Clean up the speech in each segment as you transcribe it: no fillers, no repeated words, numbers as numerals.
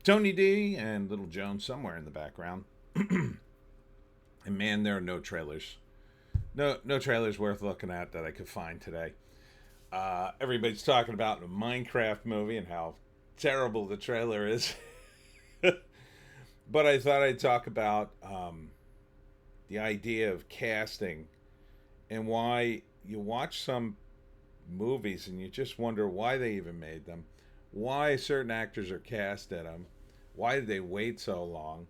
Tony D and Little Joan somewhere in the background. And man, there are no trailers. No trailers worth looking at that I could find today. Everybody's talking about the Minecraft movie and how terrible the trailer is. But I thought I'd talk about the idea of casting and why you watch some movies and you just wonder why they even made them, why certain actors are cast in them, why did they wait so long?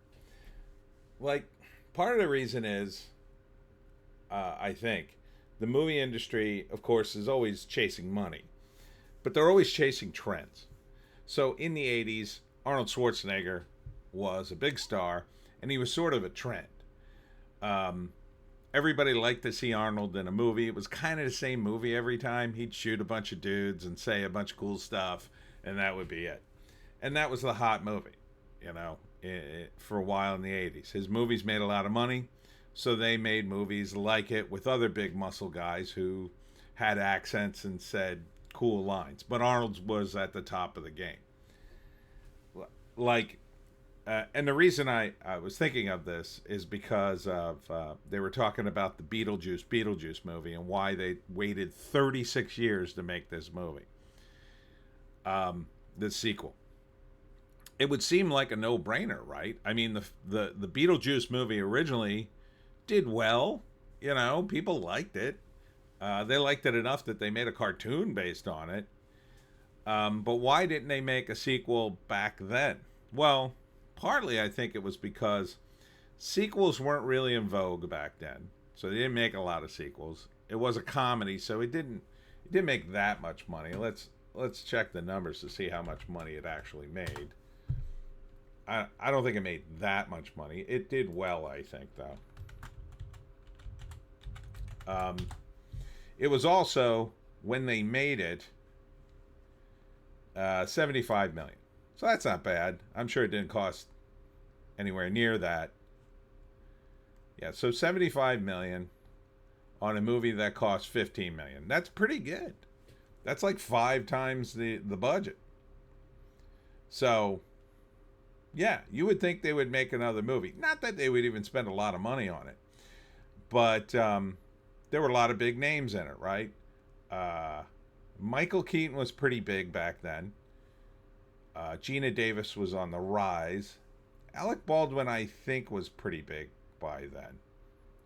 Like, part of the reason is, I think, the movie industry, of course, is always chasing money, but they're always chasing trends. So in the 80s, Arnold Schwarzenegger was a big star, and he was sort of a trend. Um, Everybody liked to see Arnold in a movie. It was kind of the same movie every time. He'd shoot a bunch of dudes and say a bunch of cool stuff, and that would be it. And that was the hot movie, you know, for a while in the 80s. His movies made a lot of money, so they made movies like it with other big muscle guys who had accents and said cool lines. But Arnold was at the top of the game. Like, and the reason I was thinking of this is because of they were talking about the Beetlejuice movie and why they waited 36 years to make this movie, the sequel. It would seem like a no-brainer, right? I mean, the Beetlejuice movie originally did well. You know, people liked it. They liked it enough that they made a cartoon based on it. But why didn't they make a sequel back then? Well, partly I think it was because sequels weren't really in vogue back then, so they didn't make a lot of sequels. It was a comedy, so it didn't make that much money. Let's check the numbers to see how much money it actually made. I don't think it made that much money. It did well, I think, though. It was also, when they made it, 75 million. So that's not bad. I'm sure it didn't cost anywhere near that. Yeah, so 75 million on a movie that cost 15 million. That's pretty good. That's like 5 times the budget. So, yeah, you would think they would make another movie. Not that they would even spend a lot of money on it, but there were a lot of big names in it, right? Uh, Michael Keaton was pretty big back then. Gina Davis was on the rise. Alec Baldwin, I think, was pretty big by then.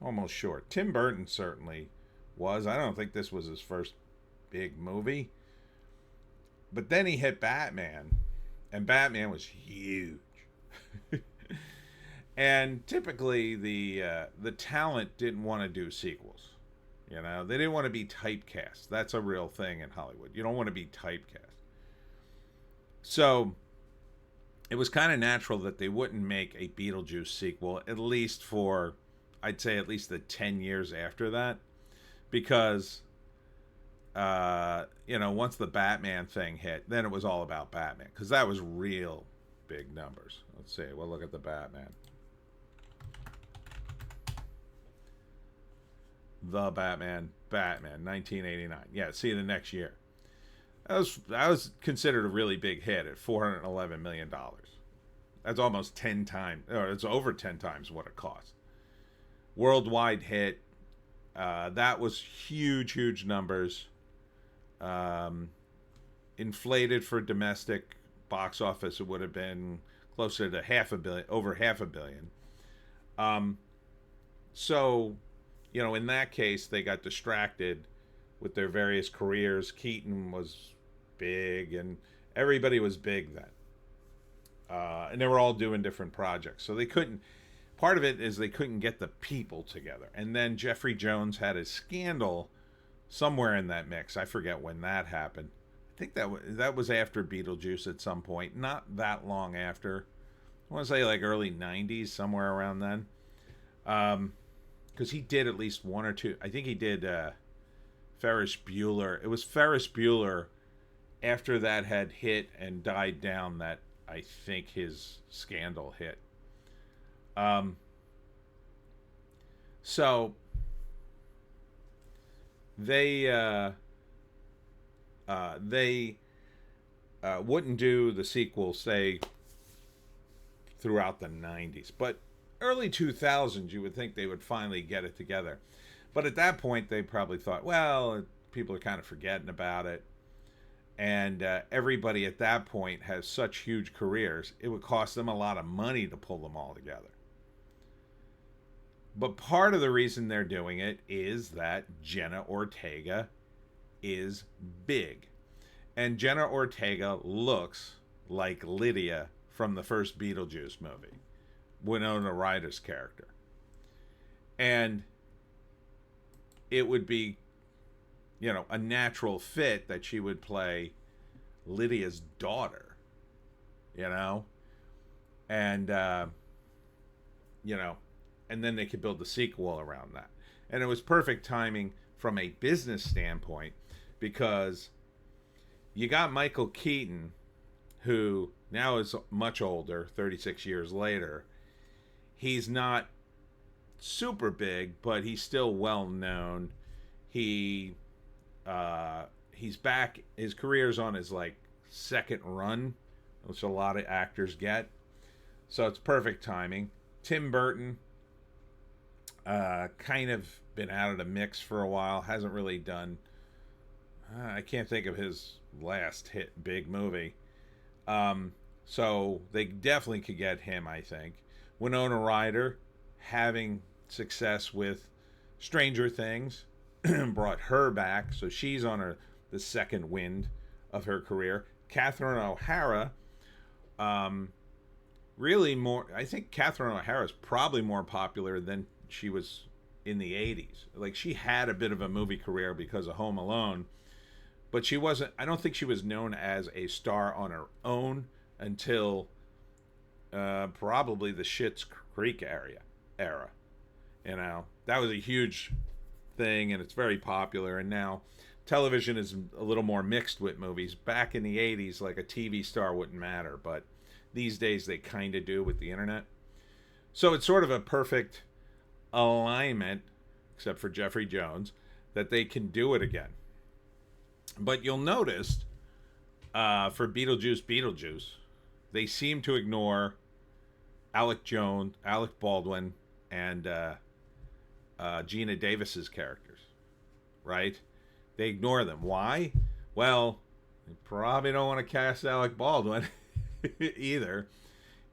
Almost sure. Tim Burton certainly was. I don't think this was his first big movie. But then he hit Batman, and Batman was huge. And typically, the talent didn't want to do sequels. You know, they didn't want to be typecast. That's a real thing in Hollywood. You don't want to be typecast. So it was kind of natural that they wouldn't make a Beetlejuice sequel, at least for, I'd say, at least the 10 years after that. Because, once the Batman thing hit, then it was all about Batman. Because that was real big numbers. Let's see. We'll look at the Batman. The Batman, 1989. Yeah, see, the next year. That was considered a really big hit at $411 million. That's almost 10 times, or it's over 10 times what it cost. Worldwide hit. That was huge numbers. Inflated for domestic box office, it would have been closer to over half a billion. So, in that case, they got distracted with their various careers. Keaton was big, and everybody was big then. And they were all doing different projects. So they couldn't, part of it is they couldn't get the people together. And then Jeffrey Jones had a scandal somewhere in that mix. I forget when that happened. I think that was after Beetlejuice at some point. Not that long after. I want to say like early 90s, somewhere around then. Because he did at least one or two. I think he did Ferris Bueller. It was Ferris Bueller after that had hit and died down that I think his scandal hit. So they wouldn't do the sequel, say, throughout the 90s. But early 2000s, you would think they would finally get it together. But at that point, they probably thought, well, people are kind of forgetting about it. And everybody at that point has such huge careers, it would cost them a lot of money to pull them all together. But part of the reason they're doing it is that Jenna Ortega is big. And Jenna Ortega looks like Lydia from the first Beetlejuice movie, Winona Ryder's character. And it would be, a natural fit that she would play Lydia's daughter, and, and then they could build the sequel around that. And it was perfect timing from a business standpoint because you got Michael Keaton, who now is much older, 36 years later. He's not super big, but he's still well known. He's back. His career's on his second run, which a lot of actors get. So it's perfect timing. Tim Burton, kind of been out of the mix for a while. Hasn't really done. I can't think of his last hit big movie. So they definitely could get him, I think. Winona Ryder, having success with Stranger Things, brought her back, so she's on the second wind of her career. Catherine O'Hara, really more. I think Catherine O'Hara is probably more popular than she was in the 80s. Like, she had a bit of a movie career because of Home Alone, but she wasn't. I don't think she was known as a star on her own until probably the Schitt's Creek era. That was a huge thing, and it's very popular. And now television is a little more mixed with movies. Back in the 80s, like, a TV star wouldn't matter, but these days they kind of do with the internet. So it's sort of a perfect alignment, except for Jeffrey Jones, that they can do it again. But you'll notice for Beetlejuice, they seem to ignore Alec Baldwin, and Gina Davis's characters, right? They ignore them. Why? Well, they probably don't want to cast Alec Baldwin either.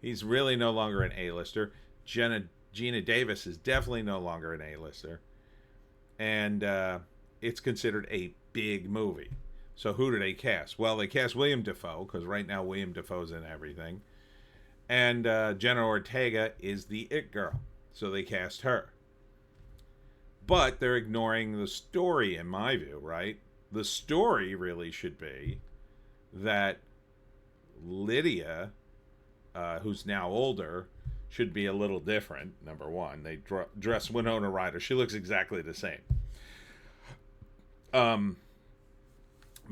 He's really no longer an A-lister. Gina Davis is definitely no longer an A-lister. And it's considered a big movie. So who do they cast? Well, they cast William Dafoe, because right now William Dafoe's in everything. And Jenna Ortega is the it girl. So they cast her. But they're ignoring the story, in my view, right? The story really should be that Lydia, who's now older, should be a little different, number one. They dress Winona Ryder. She looks exactly the same.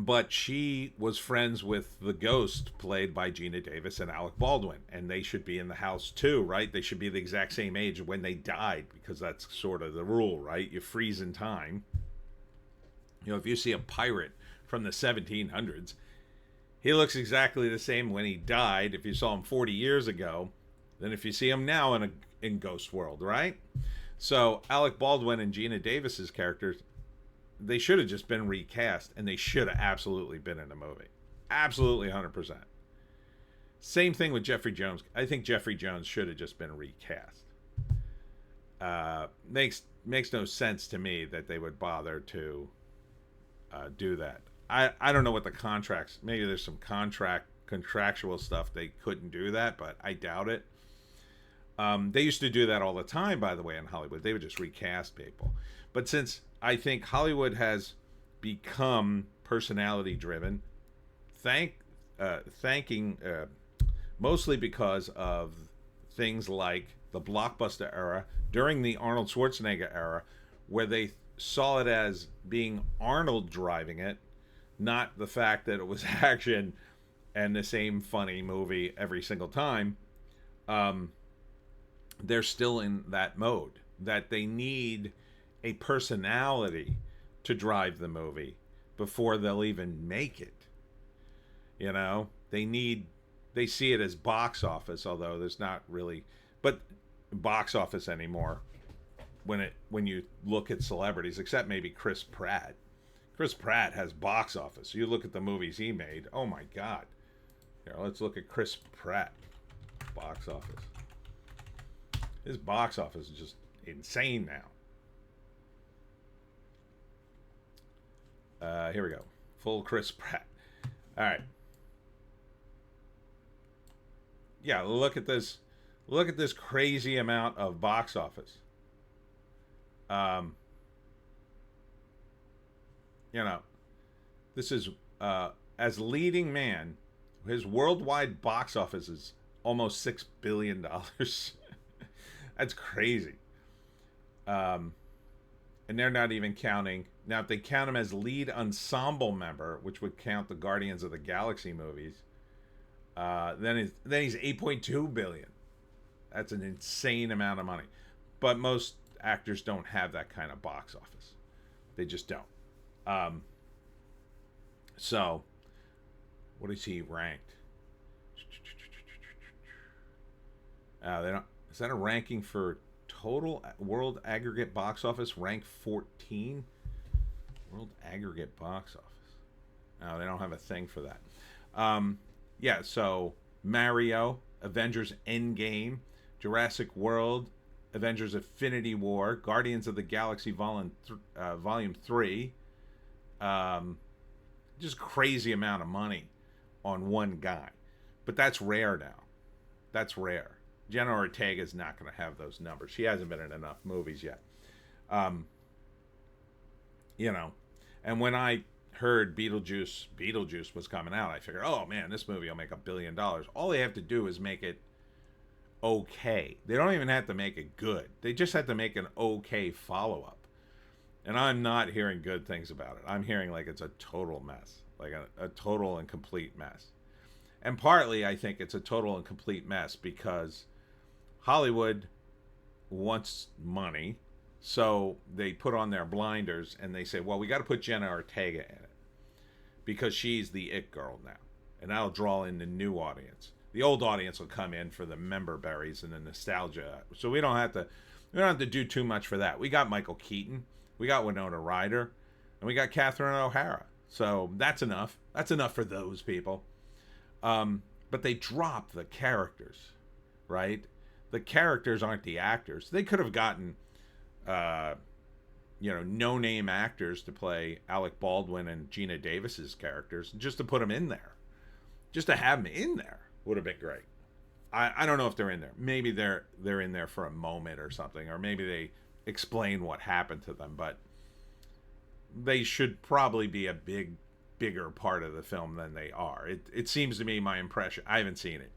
But she was friends with the ghost played by Gina Davis and Alec Baldwin, and they should be in the house too, right? They should be the exact same age when they died, because that's sort of the rule, right? You freeze in time. If you see a pirate from the 1700s, he looks exactly the same when he died if you saw him 40 years ago than if you see him now in Ghost World, right? So Alec Baldwin and Gina Davis's characters, they should have just been recast, and they should have absolutely been in the movie. Absolutely 100%. Same thing with Jeffrey Jones. I think Jeffrey Jones should have just been recast. Makes no sense to me that they would bother to do that. I don't know what the contracts, maybe there's some contractual stuff they couldn't do that, but I doubt it. They used to do that all the time, by the way, in Hollywood. They would just recast people. But since I think Hollywood has become personality driven, thanking mostly because of things like the blockbuster era, during the Arnold Schwarzenegger era, where they saw it as being Arnold driving it, not the fact that it was action and the same funny movie every single time. They're still in that mode that they need a personality to drive the movie before they'll even make it. They they see it as box office, although there's not really, but box office anymore when you look at celebrities, except maybe Chris Pratt. Chris Pratt has box office. You look at the movies he made. Oh my God! Here, let's look at Chris Pratt box office. His box office is just insane now. Here we go. Full Chris Pratt. All right. Yeah, look at this. Look at this crazy amount of box office. You know, this is as leading man, his worldwide box office is almost $6 billion. That's crazy. And they're not even counting. Now, if they count him as lead ensemble member, which would count the Guardians of the Galaxy movies, then he's 8.2 billion. That's an insane amount of money. But most actors don't have that kind of box office. They just don't. So, what is he ranked? They don't. Is that a ranking for total world aggregate box office? Rank 14. World aggregate box office. No, they don't have a thing for that. Yeah. So Mario, Avengers Endgame, Jurassic World, Avengers Infinity War, Guardians of the Galaxy Volume 3. Just crazy amount of money on one guy. But that's rare now. That's rare. Jenna Ortega is not going to have those numbers. She hasn't been in enough movies yet. You know, and when I heard Beetlejuice was coming out, I figured, oh man, this movie will make $1 billion. All they have to do is make it okay. They don't even have to make it good. They just have to make an okay follow-up. And I'm not hearing good things about it. I'm hearing like it's a total mess, like a total and complete mess. And partly I think it's a total and complete mess because Hollywood wants money, so they put on their blinders and they say, well, we got to put Jenna Ortega in it because she's the it girl now, and that'll draw in the new audience. The old audience will come in for the member berries and the nostalgia, so we don't have to do too much for that. We got Michael Keaton, we got Winona Ryder, and we got Catherine O'Hara, so that's enough. That's enough for those people. But they drop the characters, right? The characters aren't the actors. They could have gotten, no-name actors to play Alec Baldwin and Gina Davis's characters, just to put them in there. Just to have them in there would have been great. I don't know if they're in there. Maybe they're in there for a moment or something, or maybe they explain what happened to them, but they should probably be a bigger part of the film than they are. It seems to me, my impression, I haven't seen it,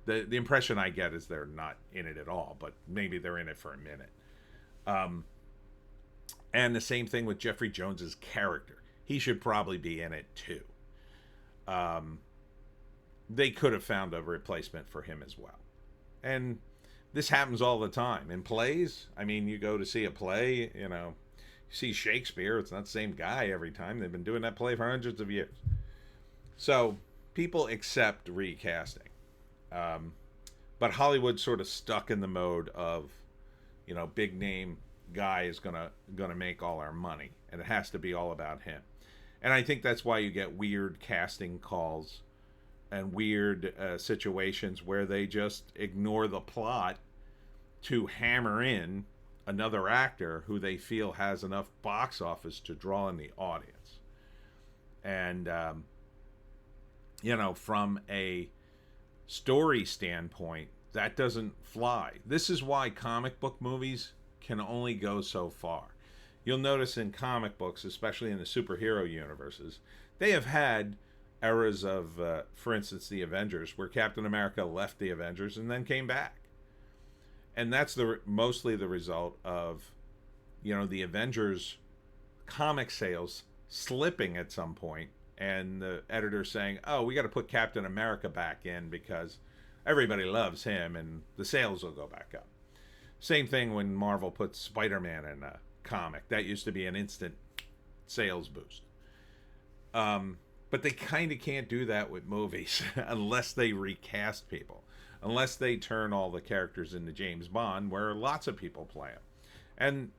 the impression I get is they're not in it at all, but maybe they're in it for a minute. And the same thing with Jeffrey Jones's character. He should probably be in it too. They could have found a replacement for him as well. And this happens all the time in plays. I mean, you go to see a play, you see Shakespeare, it's not the same guy every time. They've been doing that play for hundreds of years. So people accept recasting. But Hollywood's sort of stuck in the mode of, big name guy is gonna make all our money, and it has to be all about him. And I think that's why you get weird casting calls and weird situations where they just ignore the plot to hammer in another actor who they feel has enough box office to draw in the audience. And, from a story standpoint, that doesn't fly. This is why comic book movies can only go so far. You'll notice in comic books, especially in the superhero universes, they have had eras of, for instance, the Avengers, where Captain America left the Avengers and then came back. And that's mostly the result of, the Avengers comic sales slipping at some point, and the editor saying, oh, we got to put Captain America back in because everybody loves him and the sales will go back up. Same thing when Marvel puts Spider-Man in a comic. That used to be an instant sales boost. But they kind of can't do that with movies unless they recast people, unless they turn all the characters into James Bond, where lots of people play him. And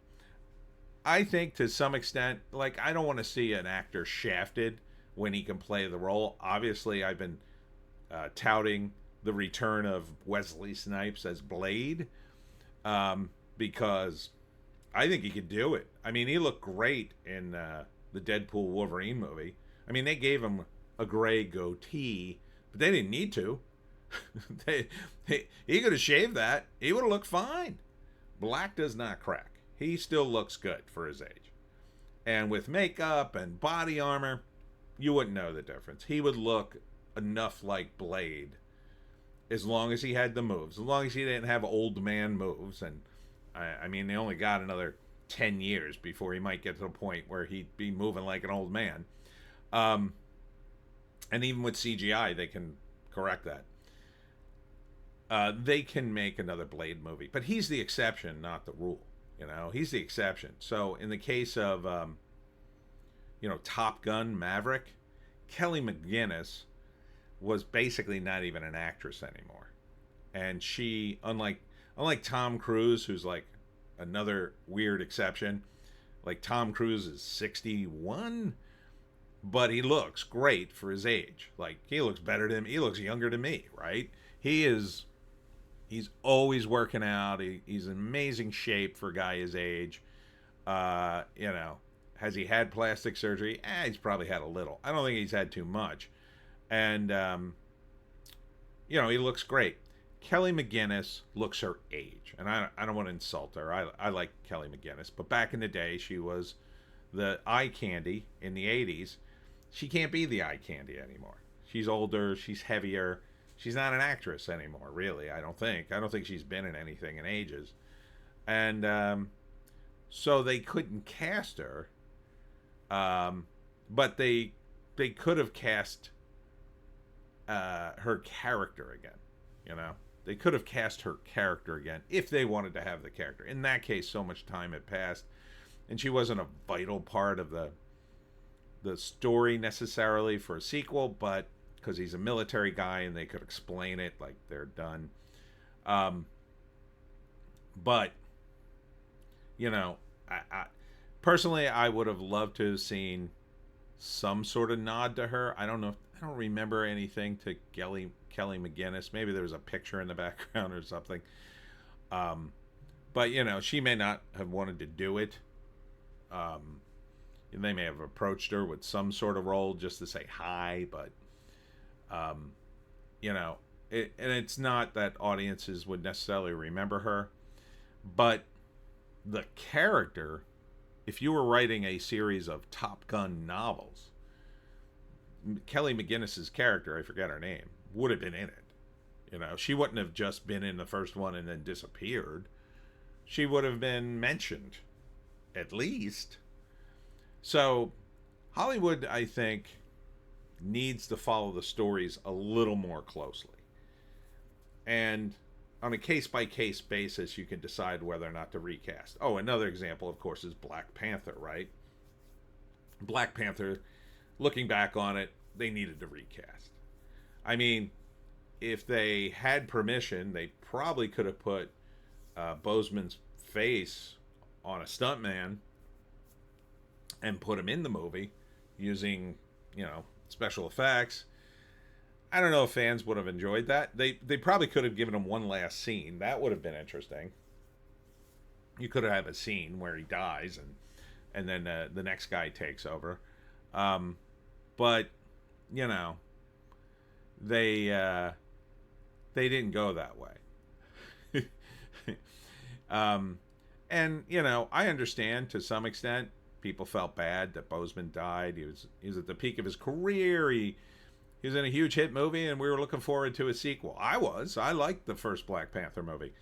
I think to some extent, like, I don't want to see an actor shafted when he can play the role. Obviously, I've been touting the return of Wesley Snipes as Blade, because I think he could do it. I mean, he looked great in the Deadpool Wolverine movie. I mean, they gave him a gray goatee, but they didn't need to. He could have shaved that. He would have looked fine. Black does not crack. He still looks good for his age. And with makeup and body armor, you wouldn't know the difference. He would look enough like Blade as long as he had the moves, as long as he didn't have old man moves. And I mean, they only got another 10 years before he might get to the point where he'd be moving like an old man. And even with CGI, they can correct that. They can make another Blade movie, but he's the exception, not the rule. You know, he's the exception. So in the case of, Top Gun Maverick, Kelly McGinnis was basically not even an actress anymore. And she, unlike Tom Cruise, who's like another weird exception, like Tom Cruise is 61, but he looks great for his age. Like, he looks better than he looks younger than me, right? He's always working out. He's in amazing shape for a guy his age. Has he had plastic surgery? He's probably had a little. I don't think he's had too much. And, he looks great. Kelly McGinnis looks her age. And I don't want to insult her. I like Kelly McGinnis. But back in the day, she was the eye candy in the 80s. She can't be the eye candy anymore. She's older. She's heavier. She's not an actress anymore, really, I don't think. I don't think she's been in anything in ages. And so they couldn't cast her. But they could have cast her character again, They could have cast her character again if they wanted to have the character. In that case, so much time had passed, and she wasn't a vital part of the story necessarily for a sequel, but because he's a military guy and they could explain it like they're done. But, I personally, I would have loved to have seen some sort of nod to her. I don't remember anything to Kelly McGinnis. Maybe there was a picture in the background or something. But, she may not have wanted to do it. They may have approached her with some sort of role just to say hi, but and it's not that audiences would necessarily remember her, but the character, if you were writing a series of Top Gun novels, Kelly McGinnis's character, I forget her name, would have been in it. She wouldn't have just been in the first one and then disappeared. She would have been mentioned, at least. So Hollywood, I think, needs to follow the stories a little more closely. And on a case-by-case basis, you can decide whether or not to recast. Oh, another example, of course, is Black Panther, right? Black Panther, looking back on it, they needed to recast. I mean, if they had permission, they probably could have put Boseman's face on a stuntman and put him in the movie using, special effects. I don't know if fans would have enjoyed that. They probably could have given him one last scene. That would have been interesting. You could have a scene where he dies and then the next guy takes over. But they didn't go that way. And I understand to some extent. People felt bad that Boseman died. He was at the peak of his career. He was in a huge hit movie, and we were looking forward to a sequel. I liked the first Black Panther movie,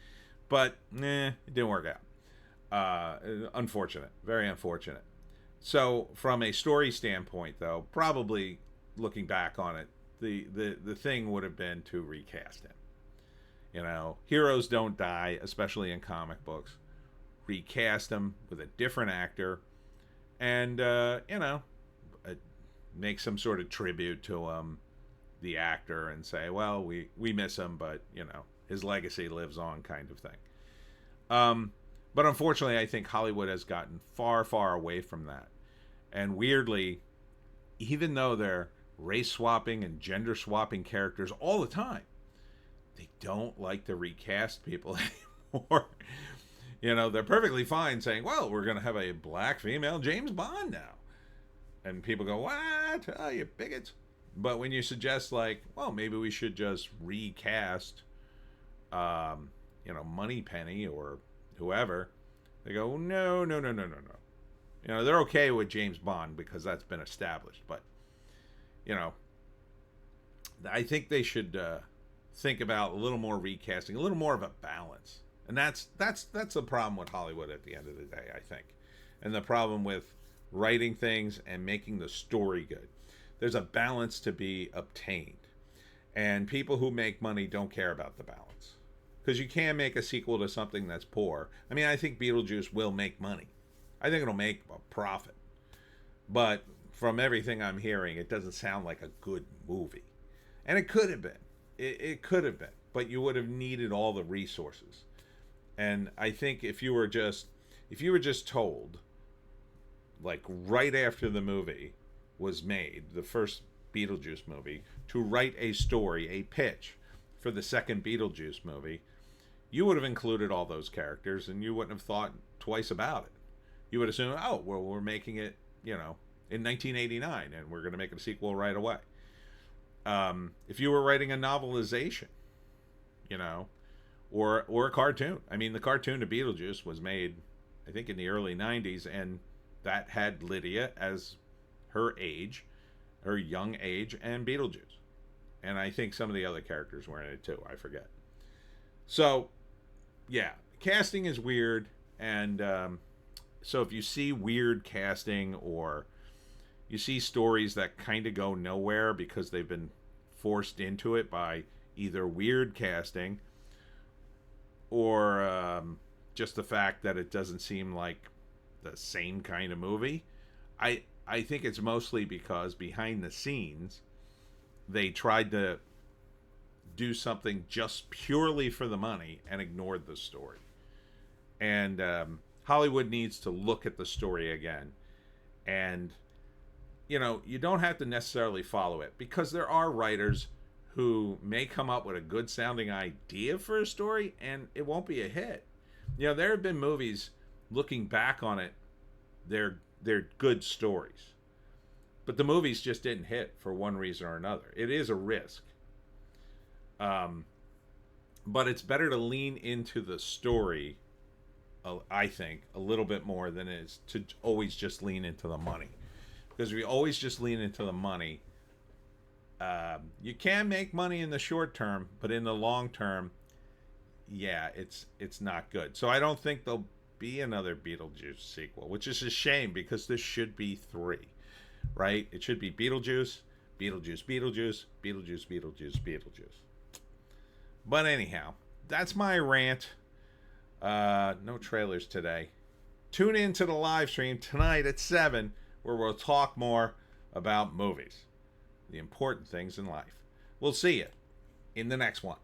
but it didn't work out. Unfortunate, very unfortunate. So from a story standpoint, though, probably looking back on it, the thing would have been to recast him. Heroes don't die, especially in comic books. Recast him with a different actor. And, make some sort of tribute to the actor, and say, well, we miss him, but his legacy lives on, kind of thing. But unfortunately, I think Hollywood has gotten far, far away from that. And weirdly, even though they're race swapping and gender swapping characters all the time, they don't like to recast people anymore. They're perfectly fine saying, well, we're going to have a black female James Bond now. And people go, what? Oh, you bigots. But when you suggest, like, well, maybe we should just recast, Moneypenny or whoever, they go, no, no, no, no, no, no. They're okay with James Bond because that's been established. But, I think they should think about a little more recasting, a little more of a balance. And that's the problem with Hollywood at the end of the day, I think. And the problem with writing things and making the story good. There's a balance to be obtained. And people who make money don't care about the balance. Because you can make a sequel to something that's poor. I mean, I think Beetlejuice will make money. I think it'll make a profit. But from everything I'm hearing, it doesn't sound like a good movie. And it could have been. It could have been. But you would have needed all the resources. And I think if you were just told, like right after the movie was made, the first Beetlejuice movie, to write a story, a pitch for the second Beetlejuice movie, you would have included all those characters and you wouldn't have thought twice about it. You would assume, oh, well, we're making it, in 1989 and we're going to make a sequel right away. If you were writing a novelization, or a cartoon. I mean, the cartoon of Beetlejuice was made, I think, in the early 90s, and that had Lydia as her young age, and Beetlejuice. And I think some of the other characters were in it too. I forget. So, yeah, casting is weird. And so if you see weird casting, or you see stories that kind of go nowhere because they've been forced into it by either weird casting or just the fact that it doesn't seem like the same kind of movie, I think it's mostly because behind the scenes they tried to do something just purely for the money and ignored the story. And Hollywood needs to look at the story again. And, you don't have to necessarily follow it, because there are writers who may come up with a good sounding idea for a story and it won't be a hit. There have been movies, looking back on it, they're good stories. But the movies just didn't hit for one reason or another. It is a risk. But it's better to lean into the story, I think, a little bit more than it is to always just lean into the money. Because if you always just lean into the money, you can make money in the short term, but in the long term, yeah, it's not good. So I don't think there'll be another Beetlejuice sequel, which is a shame, because there should be 3, right? It should be Beetlejuice, Beetlejuice, Beetlejuice, Beetlejuice, Beetlejuice, Beetlejuice. But anyhow, that's my rant. No trailers today. Tune in to the live stream tonight at 7, where we'll talk more about movies, the important things in life. We'll see you in the next one.